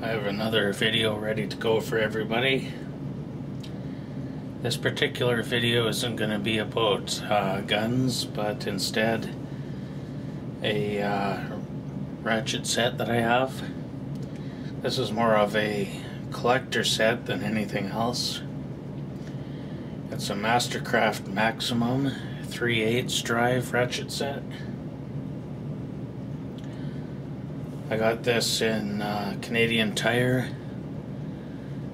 I have another video ready to go for everybody. This particular video isn't going to be about guns, but instead a ratchet set that I have. This is more of a collector set than anything else. It's a Mastercraft Maximum 3/8 drive ratchet set. I got this in Canadian Tire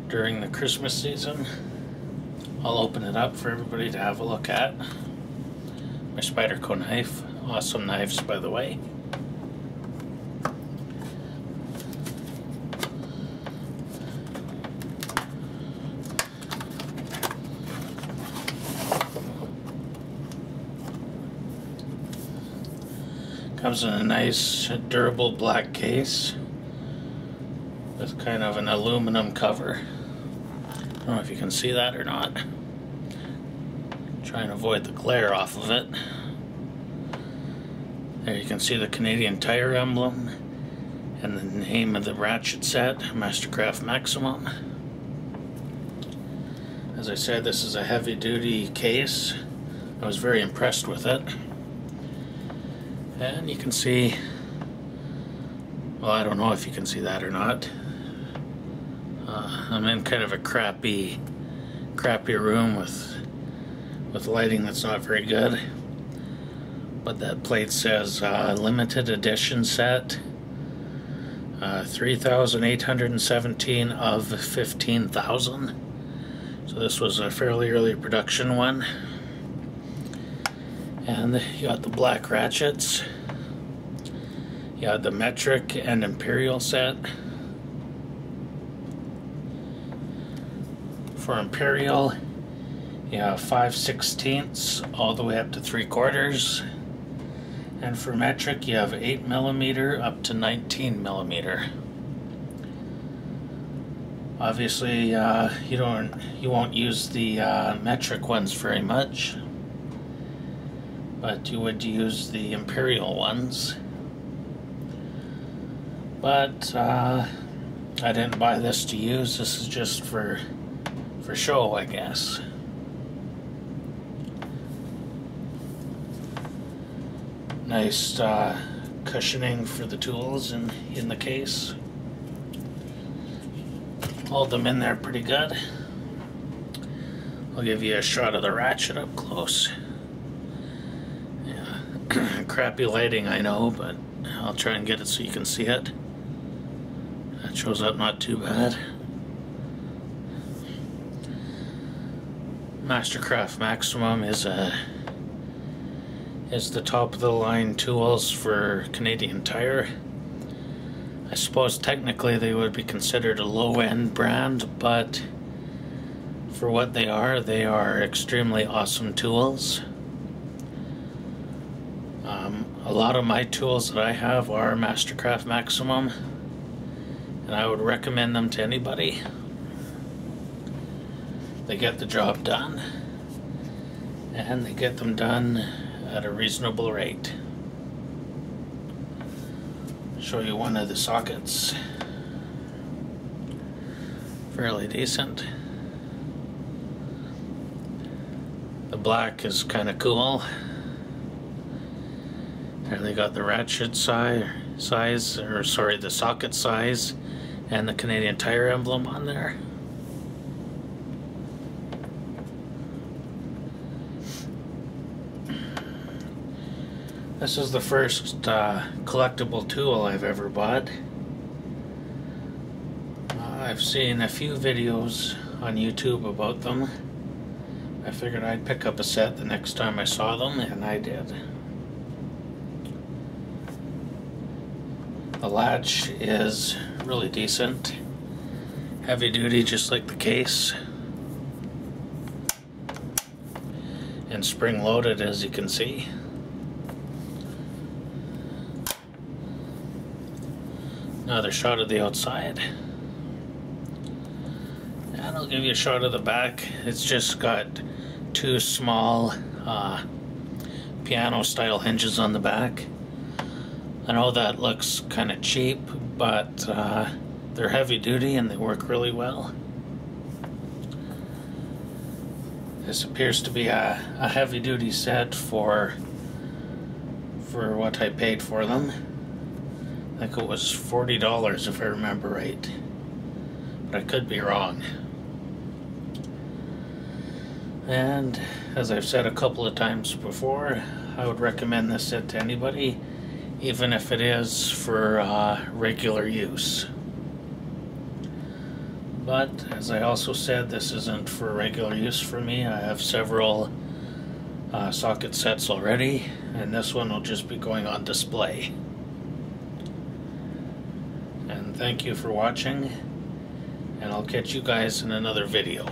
during the Christmas season. I'll open it up for everybody to have a look at. My Spyderco knife. Awesome knives, by the way. Comes in a nice durable black case with kind of an aluminum cover. I don't know if you can see that or not. Try and avoid the glare off of it. There you can see the Canadian Tire emblem and the name of the ratchet set, Mastercraft Maximum. As I said, this is a heavy duty case. I was very impressed with it. And you can see, well, I don't know if you can see that or not. I'm in kind of a crappy room with lighting that's not very good. But that plate says limited edition set, 3,817 of 15,000. So this was a fairly early production one. And you got the black ratchets. You got the metric and imperial set. For imperial, you have 5/16 all the way up to 3/4. And for metric, you have 8mm up to 19mm. Obviously, you won't use the metric ones very much, but you would use the imperial ones. But I didn't buy this to use. This is just for show, I guess. Nice cushioning for the tools in the case. Hold them in there pretty good. I'll give you a shot of the ratchet up close. Yeah, crappy lighting, I know, but I'll try and get it so you can see it. That shows up not too bad. Mastercraft Maximum is the top of the line tools for Canadian Tire. I suppose technically they would be considered a low-end brand, but for what they are extremely awesome tools. A lot of my tools that I have are Mastercraft Maximum, and I would recommend them to anybody. They get the job done, and they get them done at a reasonable rate. Show you one of the sockets. Fairly decent. The black is kind of cool. And they got the ratchet size, or sorry, the socket size, and the Canadian Tire emblem on there. This is the first collectible tool I've ever bought. I've seen a few videos on YouTube about them. I figured I'd pick up a set the next time I saw them, and I did. The latch is really decent. Heavy duty, just like the case. And spring loaded, as you can see. Another shot of the outside. And I'll give you a shot of the back. It's just got two small piano style hinges on the back. I know that looks kind of cheap, but they're They're heavy duty and they work really well. This appears to be a heavy duty set for what I paid for them. I think it was $40 if I remember right, but I could be wrong. And as I've said a couple of times before, I would recommend this set to anybody, even if it is for regular use. But as I also said, this isn't for regular use for me. I have several socket sets already, and this one will just be going on display. And thank you for watching, and I'll catch you guys in another video.